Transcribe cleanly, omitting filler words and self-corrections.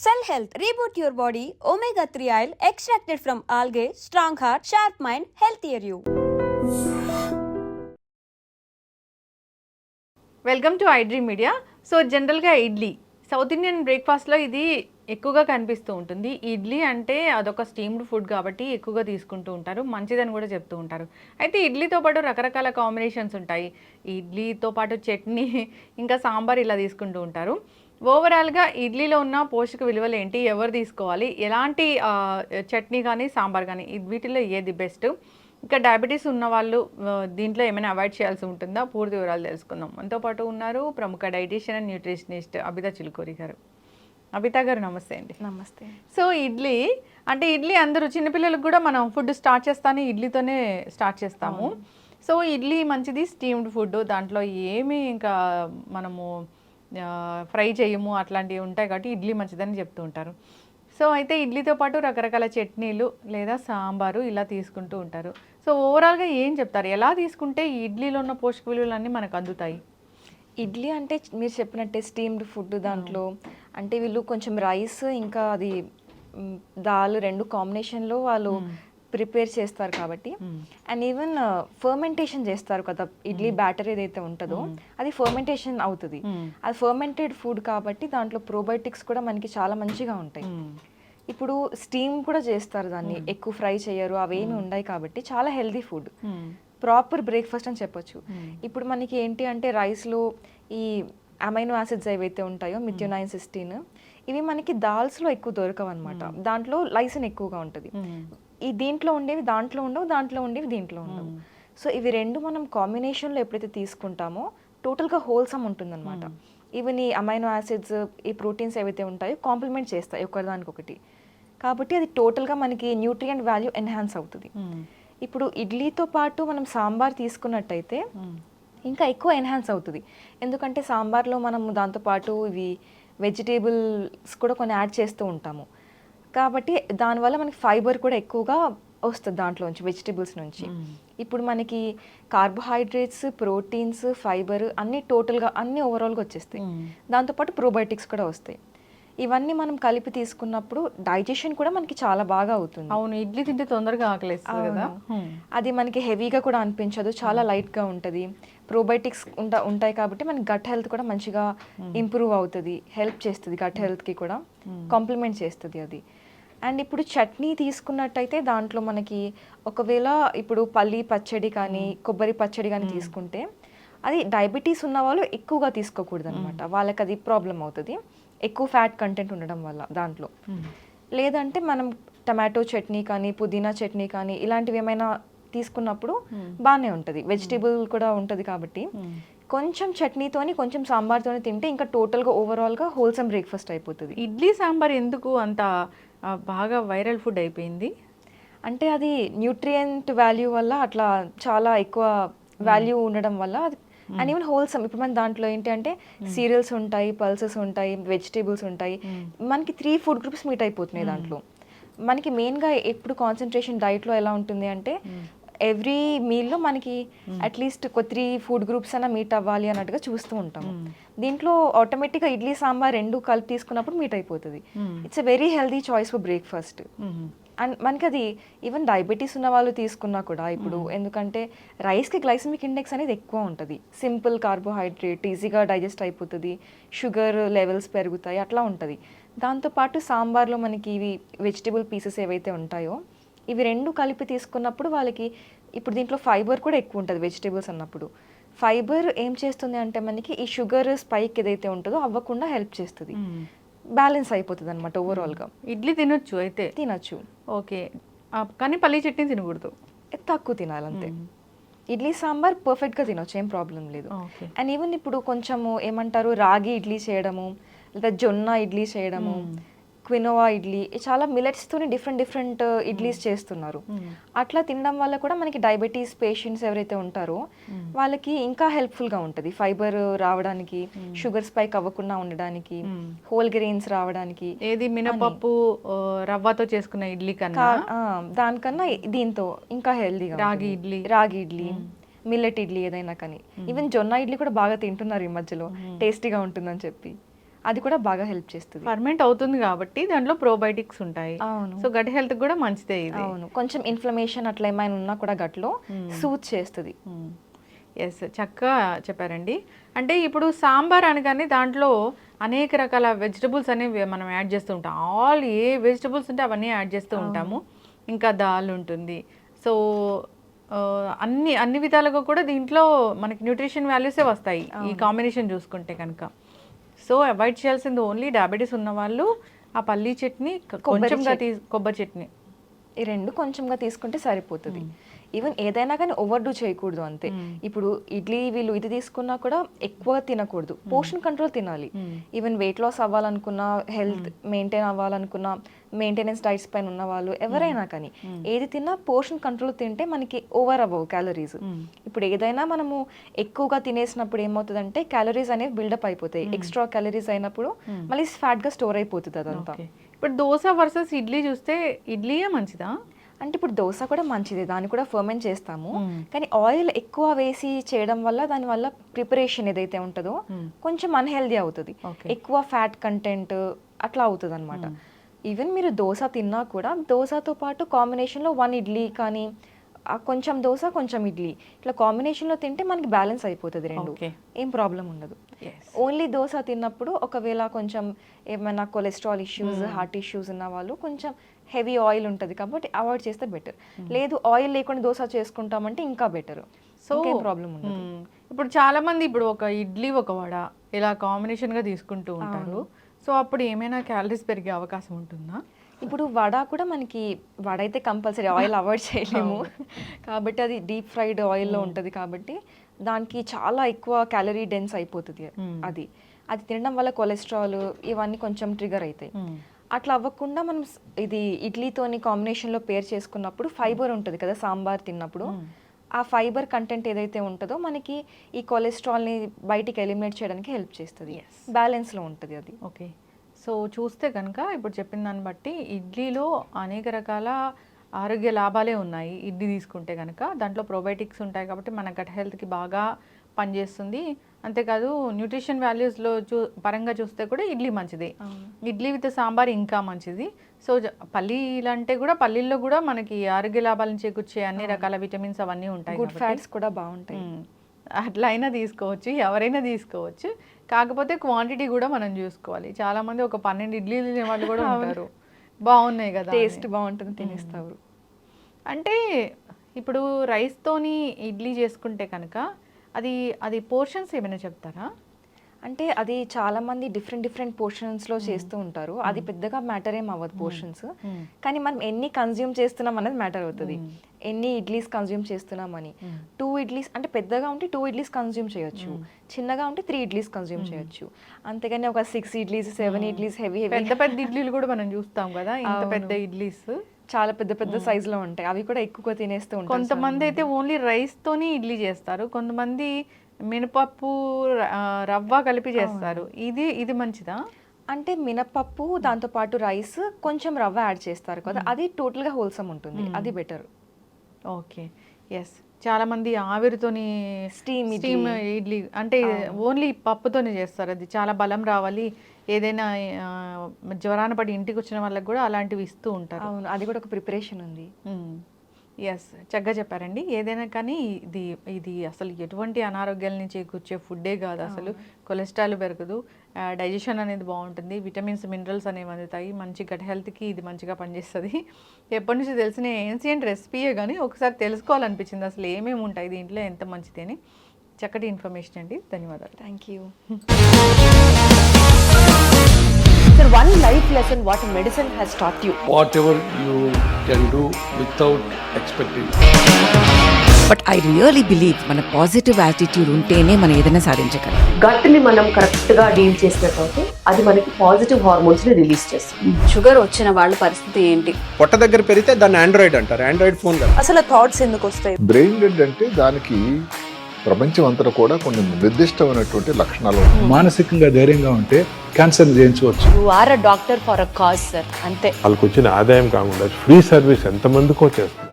Cell Health, reboot your body, omega-3 oil extracted from algae, strong heart, sharp mind, healthier you. Welcome to iDream media. So జనరల్గా idli south Indian బ్రేక్ఫాస్ట్లో ఇది ఎక్కువగా కనిపిస్తూ ఉంటుంది. ఇడ్లీ అంటే అదొక స్టీమ్డ్ ఫుడ్ కాబట్టి ఎక్కువగా తీసుకుంటూ ఉంటారు, మంచిదని కూడా చెప్తూ ఉంటారు. అయితే ఇడ్లీతో పాటు రకరకాల కాంబినేషన్స్ ఉంటాయి. ఇడ్లీతో పాటు చట్నీ ఇంకా సాంబార్ ఇలా తీసుకుంటూ ఉంటారు. ఓవరాల్గా ఇడ్లీలో ఉన్న పోషక విలువలు ఏంటి, ఎవరు తీసుకోవాలి, ఎలాంటి చట్నీ కానీ సాంబార్ కానీ వీటిలో ఏది బెస్ట్, ఇంకా డయాబెటీస్ ఉన్న వాళ్ళు దీంట్లో ఏమైనా అవాయిడ్ చేయాల్సి ఉంటుందా, పూర్తి వివరాలు తెలుసుకుందాం. మనతో పాటు ఉన్నారు ప్రముఖ dietitian and nutritionist Abitha Chilukuri గారు. అబితా గారు నమస్తే అండి. నమస్తే. సో ఇడ్లీ అందరూ చిన్నపిల్లలకు కూడా మనం ఫుడ్ స్టార్ట్ చేస్తానే ఇడ్లీతోనే స్టార్ట్ చేస్తాము. సో ఇడ్లీ మంచిది, స్టీమ్డ్ ఫుడ్, దాంట్లో ఏమి ఇంకా మనము ఫ్రై చేయము అట్లాంటివి ఉంటాయి కాబట్టి ఇడ్లీ మంచిదని చెప్తూ ఉంటారు. సో అయితే ఇడ్లీతో పాటు రకరకాల చట్నీలు లేదా సాంబారు ఇలా తీసుకుంటూ ఉంటారు. సో ఓవరాల్గా ఏం చెప్తారు, ఎలా తీసుకుంటే ఈ ఇడ్లీలో ఉన్న పోషక విలువలన్నీ మనకు అందుతాయి? ఇడ్లీ అంటే మీరు చెప్పినట్టే స్టీమ్డ్ ఫుడ్. దాంట్లో అంటే వీళ్ళు కొంచెం రైస్ ఇంకా అది దాల్ రెండు కాంబినేషన్లో వాళ్ళు ప్రిపేర్ చేస్తారు కాబట్టి, అండ్ ఈవెన్ ఫర్మెంటేషన్ చేస్తారు కదా, ఇడ్లీ బ్యాటర్ ఏదైతే ఉంటుందో అది ఫర్మెంటేషన్ అవుతుంది. అది ఫర్మెంటెడ్ ఫుడ్ కాబట్టి దాంట్లో ప్రోబయోటిక్స్ కూడా మనకి చాలా మంచిగా ఉంటాయి. ఇప్పుడు స్టీమ్ కూడా చేస్తారు దాన్ని, ఎక్కువ ఫ్రై చేయరు, అవేమి ఉన్నాయి కాబట్టి చాలా హెల్దీ ఫుడ్, ప్రాపర్ బ్రేక్ఫాస్ట్ అని చెప్పొచ్చు. ఇప్పుడు మనకి ఏంటి అంటే రైస్లో ఈ అమైనో యాసిడ్స్ ఏవైతే ఉంటాయో మిథియోనైన్, సిస్టీన్, ఇవి మనకి దాల్స్లో ఎక్కువ దొరకవు అనమాట. దాంట్లో లైసిన్ ఎక్కువగా ఉంటుంది. ఈ దీంట్లో ఉండేవి దాంట్లో ఉండవు, దాంట్లో ఉండేవి దీంట్లో ఉండవు. సో ఇవి రెండు మనం కాంబినేషన్లో ఎప్పుడైతే తీసుకుంటామో టోటల్గా హోల్సమ్ ఉంటుందన్నమాట. ఈవెన్ ఈ అమైనో యాసిడ్స్, ఈ ప్రోటీన్స్ ఏవైతే ఉంటాయో కాంప్లిమెంట్ చేస్తాయి ఒకదానికొకటి, కాబట్టి అది టోటల్గా మనకి న్యూట్రియంట్ వాల్యూ ఎన్హాన్స్ అవుతుంది. ఇప్పుడు ఇడ్లీతో పాటు మనం సాంబార్ తీసుకున్నట్టయితే ఇంకా ఎక్కువ ఎన్హాన్స్ అవుతుంది. ఎందుకంటే సాంబార్లో మనం దాంతోపాటు ఇవి వెజిటేబుల్స్ కూడా కొన్ని యాడ్ చేస్తూ ఉంటాము కాబట్టి దానివల్ల మనకి ఫైబర్ కూడా ఎక్కువగా వస్తుంది దాంట్లోంచి, వెజిటేబుల్స్ నుంచి. ఇప్పుడు మనకి కార్బోహైడ్రేట్స్, ప్రోటీన్స్, ఫైబర్ అన్నీ టోటల్గా అన్నీ ఓవరాల్గా వచ్చేస్తాయి. దాంతోపాటు ప్రోబయోటిక్స్ కూడా వస్తాయి. ఇవన్నీ మనం కలిపి తీసుకున్నప్పుడు డైజెషన్ కూడా మనకి చాలా బాగా అవుతుంది. అవును, ఇడ్లీ తింటే తొందరగా ఆకలేస్తుంది కదా. అది మనకి హెవీగా కూడా అనిపించదు, చాలా లైట్గా ఉంటుంది. ప్రోబయోటిక్స్ ఉంటాయి కాబట్టి మనకి గట్ హెల్త్ కూడా మంచిగా ఇంప్రూవ్ అవుతుంది, హెల్ప్ చేస్తుంది, గట్ హెల్త్కి కూడా కాంప్లిమెంట్ చేస్తుంది అది. అండ్ ఇప్పుడు చట్నీ తీసుకున్నట్టయితే దాంట్లో మనకి ఒకవేళ ఇప్పుడు పల్లి పచ్చడి కానీ కొబ్బరి పచ్చడి కానీ తీసుకుంటే అది డయాబెటీస్ ఉన్న వాళ్ళు ఎక్కువగా తీసుకోకూడదు అనమాట, వాళ్ళకి అది ప్రాబ్లం అవుతుంది, ఎక్కువ ఫ్యాట్ కంటెంట్ ఉండడం వల్ల దాంట్లో. లేదంటే మనం టమాటో చట్నీ కానీ పుదీనా చట్నీ కానీ ఇలాంటివి ఏమైనా తీసుకున్నప్పుడు బాగానే ఉంటుంది, వెజిటేబుల్ కూడా ఉంటుంది కాబట్టి కొంచెం చట్నీతోని కొంచెం సాంబార్తోని తింటే ఇంకా టోటల్గా ఓవరాల్గా హోల్సమ్ బ్రేక్ఫాస్ట్ అయిపోతుంది. ఇడ్లీ సాంబార్ ఎందుకు అంత బాగా వైరల్ ఫుడ్ అయిపోయింది అంటే అది న్యూట్రియంట్ వాల్యూ వల్ల, అట్లా చాలా ఎక్కువ వాల్యూ ఉండడం వల్ల అది. అండ్ ఈవెన్ హోల్సమ్, ఇప్పుడు మన దాంట్లో ఏంటి అంటే సీరియల్స్ ఉంటాయి, పల్సెస్ ఉంటాయి, వెజిటేబుల్స్ ఉంటాయి, మనకి 3 ఫుడ్ గ్రూప్స్ మీట్ అయిపోతున్నాయి దాంట్లో. మనకి మెయిన్గా ఎప్పుడు కాన్సన్ట్రేషన్ డైట్లో ఎలా ఉంటుంది అంటే ఎవ్రీ మీల్లో మనకి అట్లీస్ట్ 3 ఫుడ్ గ్రూప్స్ అయినా మీట్ అవ్వాలి అన్నట్టుగా చూస్తూ ఉంటాము. దీంట్లో ఆటోమేటిక్గా ఇడ్లీ సాంబార్ రెండు కలిపి తీసుకున్నప్పుడు మీట్ అయిపోతుంది. It's a very healthy choice for breakfast. And మనకి అది ఈవెన్ డయాబెటీస్ ఉన్న వాళ్ళు తీసుకున్నా కూడా ఇప్పుడు, ఎందుకంటే రైస్కి గ్లైసమిక్ ఇండెక్స్ అనేది ఎక్కువ ఉంటుంది, సింపుల్ కార్బోహైడ్రేట్, ఈజీగా డైజెస్ట్ అయిపోతుంది, షుగర్ లెవెల్స్ పెరుగుతాయి, అట్లా ఉంటుంది. దాంతోపాటు సాంబార్లో మనకి ఇవి వెజిటేబుల్ పీసెస్ ఏవైతే ఉంటాయో ఇవి రెండు కలిపి తీసుకున్నప్పుడు వాళ్ళకి, ఇప్పుడు దీంట్లో ఫైబర్ కూడా ఎక్కువ ఉంటుంది వెజిటేబుల్స్ అన్నప్పుడు. ఫైబర్ ఏం చేస్తుంది అంటే మనకి ఈ షుగర్ స్పైక్ ఏదైతే ఉంటుందో అవ్వకుండా హెల్ప్ చేస్తుంది, బ్యాలెన్స్ అయిపోతుంది అనమాట ఓవరాల్గా. ఇడ్లీ తినొచ్చు, అయితే తినచ్చు, ఓకే, కానీ పల్లి చట్నీ తినకూడదు, తక్కువ తినాలంతే. ఇడ్లీ సాంబార్ పర్ఫెక్ట్గా తినొచ్చు, ఏం ప్రాబ్లం లేదు. అండ్ ఈవెన్ ఇప్పుడు కొంచెము ఏమంటారు రాగి ఇడ్లీ చేయడము, లేదా జొన్న ఇడ్లీ చేయడము, క్వినోవా ఇడ్లీ, చాలా మిలెట్స్తోని డిఫరెంట్ ఇడ్లీస్ చేస్తున్నారు. అట్లా తినడం వల్ల కూడా మనకి డయాబెటీస్ పేషెంట్స్ ఎవరైతే ఉంటారో వాళ్ళకి ఇంకా హెల్ప్ఫుల్గా ఉంటుంది, ఫైబర్ రావడానికి, షుగర్ స్పైక్ అవ్వకుండా ఉండడానికి, హోల్ గ్రెయిన్స్ రావడానికి. ఏది మినపప్పు రవ్వతో చేసుకున్న ఇడ్లీ కన్నా దానికన్నా దీంతో ఇంకా హెల్దీగా రాగి ఇడ్లీ, మిల్లెట్ ఇడ్లీ ఏదైనా కానీ. ఈవెన్ జొన్న ఇడ్లీ కూడా బాగా తింటున్నారు ఈ మధ్యలో, టేస్టీగా ఉంటుందని చెప్పి అది కూడా బాగా హెల్ప్ చేస్తుంది. ఫర్మెంట్ అవుతుంది కాబట్టి దాంట్లో ప్రోబయోటిక్స్ ఉంటాయి. అవును. సో గట్ హెల్త్ కూడా మంచిదే ఇది. అవును, కొంచెం ఇన్ఫ్లమేషన్ అట్లా ఏమైనా ఉన్నా కూడా గట్లో సూత్ చేస్తుంది. ఎస్, చక్కగా చెప్పారండి. అంటే ఇప్పుడు సాంబార్ అనగానే దాంట్లో అనేక రకాల వెజిటబుల్స్ అనేవి మనం యాడ్ చేస్తూ ఉంటాం. ఆల్ ఏ వెజిటబుల్స్ ఉంటే అవన్నీ యాడ్ చేస్తూ ఉంటాము. ఇంకా దాల్ ఉంటుంది. సో అన్ని విధాలుగా కూడా దీంట్లో మనకి న్యూట్రిషన్ వాల్యూసే వస్తాయి ఈ కాంబినేషన్ చూసుకుంటే కనుక. సో అవాయిడ్ చేయాల్సింది ఓన్లీ డయాబెటీస్ ఉన్న వాళ్ళు ఆ పల్లీ చట్నీ, కొంచెంగా కొబ్బరి చట్నీ, ఈ రెండు కొంచెంగా తీసుకుంటే సరిపోతుంది. ఈవెన్ ఏదైనా కానీ ఓవర్ డూ చేయకూడదు అంతే. ఇప్పుడు ఇడ్లీ వీళ్ళు ఇది తీసుకున్నా కూడా ఎక్కువ తినకూడదు, పోర్షన్ కంట్రోల్ తినాలి. ఈవెన్ వెయిట్ లాస్ అవ్వాలనుకున్నా, హెల్త్ మెయింటైన్ అవ్వాలనుకున్నా, మెయింటెనెన్స్ డైట్స్ పైన ఉన్న వాళ్ళు ఎవరైనా కానీ ఏది తిన్నా పోర్షన్ కంట్రోల్ తింటే మనకి ఓవర్ అవ్వవు క్యాలరీస్. ఇప్పుడు ఏదైనా మనము ఎక్కువగా తినేసినప్పుడు ఏమవుతుందంటే క్యాలరీస్ అనేవి బిల్డప్ అయిపోతాయి. ఎక్స్ట్రా క్యాలరీస్ అయినప్పుడు మళ్ళీ ఫ్యాట్ గా స్టోర్ అయిపోతుంది అదంతా. ఇప్పుడు దోశ వర్సెస్ ఇడ్లీ చూస్తే ఇడ్లీయే మంచిదా? అంటే ఇప్పుడు దోశ కూడా మంచిదే, దాన్ని కూడా ఫర్మెంట్ చేస్తాము. కానీ ఆయిల్ ఎక్కువ వేసి చేయడం వల్ల దాని వల్ల ప్రిపరేషన్ ఏదైతే ఉంటుందో కొంచెం అన్హెల్దీ అవుతుంది. ఎక్కువ ఫ్యాట్ కంటెంట్ అట్లా అవుతుంది అనమాట. ఈవెన్ మీరు దోశ తిన్నా కూడా దోశతో పాటు కాంబినేషన్లో 1 ఇడ్లీ కానీ కొంచెం దోశ కొంచెం ఇడ్లీ ఇట్లా కాంబినేషన్లో తింటే మనకి బ్యాలెన్స్ అయిపోతుంది రెండు, ఏం ప్రాబ్లం ఉండదు. ఓన్లీ దోశ తిన్నప్పుడు ఒకవేళ కొంచెం ఏమైనా కొలెస్ట్రాల్ ఇష్యూస్, హార్ట్ ఇష్యూస్ ఉన్న వాళ్ళు కొంచెం హెవీ ఆయిల్ ఉంటుంది కాబట్టి అవాయిడ్ చేస్తే బెటర్. లేదు ఆయిల్ లేకుండా దోశ చేసుకుంటామంటే ఇంకా బెటర్. సో ఏం ప్రాబ్లం ఉండదు. ఇప్పుడు చాలా మంది ఇప్పుడు ఒక ఇడ్లీ ఒక వడ ఇలా కాంబినేషన్గా తీసుకుంటూ ఉంటారు. సో అప్పుడు ఏమైనా క్యాలరీస్ పెరిగే అవకాశం ఉంటుందా? ఇప్పుడు వడ కూడా మనకి వడ అయితే కంపల్సరీ ఆయిల్ అవాయిడ్ చేయలేము కాబట్టి అది డీప్ ఫ్రైడ్ ఆయిల్లో ఉంటుంది కాబట్టి దానికి చాలా ఎక్కువ క్యాలరీ డెన్స్ అయిపోతుంది. అది తినడం వల్ల కొలెస్ట్రాల్ ఇవన్నీ కొంచెం ట్రిగర్ అవుతాయి. అట్లా అవ్వకుండా మనం ఇది ఇడ్లీతోని కాంబినేషన్లో పేర్ చేసుకున్నప్పుడు ఫైబర్ ఉంటుంది కదా సాంబార్ తిన్నప్పుడు, ఆ ఫైబర్ కంటెంట్ ఏదైతే ఉంటుందో మనకి ఈ కొలెస్ట్రాల్ని బయటికి ఎలిమినేట్ చేయడానికి హెల్ప్ చేస్తుంది, బ్యాలెన్స్లో ఉంటుంది అది. ఓకే, సో చూస్తే కనుక ఇప్పుడు చెప్పిన దాన్ని బట్టి ఇడ్లీలో అనేక రకాల ఆరోగ్య లాభాలే ఉన్నాయి. ఇడ్లీ తీసుకుంటే కనుక దాంట్లో ప్రోబయోటిక్స్ ఉంటాయి కాబట్టి మన గట్ హెల్త్కి బాగా పనిచేస్తుంది. అంతేకాదు న్యూట్రిషన్ వాల్యూస్లో పరంగా చూస్తే కూడా ఇడ్లీ మంచిది. ఇడ్లీ విత్ సాంబార్ ఇంకా మంచిది. సో పల్లీలు అంటే కూడా పల్లీల్లో కూడా మనకి ఆరోగ్య లాభాలను చేకూర్చే అన్ని రకాల విటమిన్స్ అవన్నీ ఉంటాయి, గుడ్ ఫ్యాట్స్ కూడా బాగుంటాయి. అట్లా అయినా తీసుకోవచ్చు, ఎవరైనా తీసుకోవచ్చు. కాకపోతే క్వాంటిటీ కూడా మనం చూసుకోవాలి. చాలా మంది ఒక 12 ఇడ్లీలు తినే వాళ్ళు కూడా ఉంటారు. బాగున్నాయి కదా, టేస్ట్ బాగుంటుంది తినేస్తారు. అంటే ఇప్పుడు రైస్తోని ఇడ్లీ చేసుకుంటే కనుక అది పోర్షన్స్ ఏమైనా చెప్తారా? అంటే అది చాలా మంది డిఫరెంట్ పోర్షన్స్లో చేస్తూ ఉంటారు. అది పెద్దగా మ్యాటర్ ఏం అవ్వదు పోర్షన్స్, కానీ మనం ఎన్ని కన్జ్యూమ్ చేస్తున్నాం అనేది మ్యాటర్ అవుతుంది. ఎన్ని ఇడ్లీస్ కన్జ్యూమ్ చేస్తున్నామని. 2 ఇడ్లీస్ అంటే పెద్దగా ఉంటే 2 ఇడ్లీస్ కన్జ్యూమ్ చేయొచ్చు, చిన్నగా ఉంటే 3 ఇడ్లీస్ కన్జ్యూమ్ చేయొచ్చు. అంతేగాని ఒక 6 ఇడ్లీస్ 7 ఇడ్లీస్ హెవీ పెద్ద ఇడ్లీలు కూడా మనం చూస్తాం కదా, ఇంత పెద్ద ఇడ్లీస్ చాలా పెద్ద సైజులో ఉంటాయి, అవి కూడా ఎక్కువ తినేస్తూ ఉంటారు. కొంతమంది అయితే ఓన్లీ రైస్తోని ఇడ్లీ చేస్తారు, కొంతమంది మినపప్పు రవ్వ కలిపి చేస్తారు. ఇది మంచిదా? అంటే మినపప్పు దాంతో పాటు రైస్ కొంచెం రవ్వ యాడ్ చేస్తారు కదా, అది టోటల్గా హోల్సమ్ ఉంటుంది, అది బెటర్. Okay, yes. చాలా మంది ఆవిరితోని స్టీమ్ ఇడ్లీ అంటే ఓన్లీ పప్పుతోనే చేస్తారు. అది చాలా బలం రావాలి, ఏదైనా జ్వరాన పడి ఇంటికి వచ్చిన వాళ్ళకి కూడా అలాంటివి ఇస్తూ ఉంటారు. అవును, అది కూడా ఒక ప్రిపరేషన్ ఉంది. ఎస్, చక్కగా చెప్పారండి. ఏదైనా కానీ ఇది అసలు ఎటువంటి అనారోగ్యాల నుంచి చేకూర్చే ఫుడ్డే కాదు. అసలు కొలెస్ట్రాల్ పెరగదు, డైజెషన్ అనేది బాగుంటుంది, విటమిన్స్ మినరల్స్ అనేవి అందుతాయి, మంచి గట్ హెల్త్కి ఇది మంచిగా పనిచేస్తుంది. ఎప్పటి నుంచి తెలిసిన ఏన్షియంట్ రెసిపీయే కానీ ఒకసారి తెలుసుకోవాలనిపించింది అసలు ఏమేమి ఉంటాయి దీంట్లో, ఎంత మంచిది అని. చక్కటి ఇన్ఫర్మేషన్ అండి, ధన్యవాదాలు. Thank you. Sir, one life lesson what medicine has taught you. Whatever you can do without expecting. But I really believe మన పాజిటివ్ యాటిట్యూడ్ ఉంటేనే మనం ఏదైనా సాధించగలం. గట్ని మనం కరెక్ట్గా డీల్ చేసినట్లయితే అది మనకి పాజిటివ్ హార్మోన్స్ని రిలీజ్ చేస్తుంది. షుగర్ వచ్చిన వాళ్ళ పరిస్థితి ఏంటి? పొట్ట దగ్గర పెరిగితే దాన్ని ఆండ్రాయిడ్ అంటారు, ఆండ్రాయిడ్ ఫోన్ కదా. అసలు థాట్స్ ఎందుకు వస్తాయి? బ్రెయిన్ డెడ్ అంటే దానికి ప్రపంచం అంతా కూడా కొన్ని నిర్దిష్టమైనటువంటి లక్షణాలు ఉన్నాయి. మానసికంగా ధైర్యంగా ఉంటే క్యాన్సర్ జయించవచ్చు. You are a doctor for a cause sir, అంతే. వాళ్ళకి వచ్చిన ఆదాయం కాకుండా ఫ్రీ సర్వీస్ ఎంతమందికో చేస్తుంది.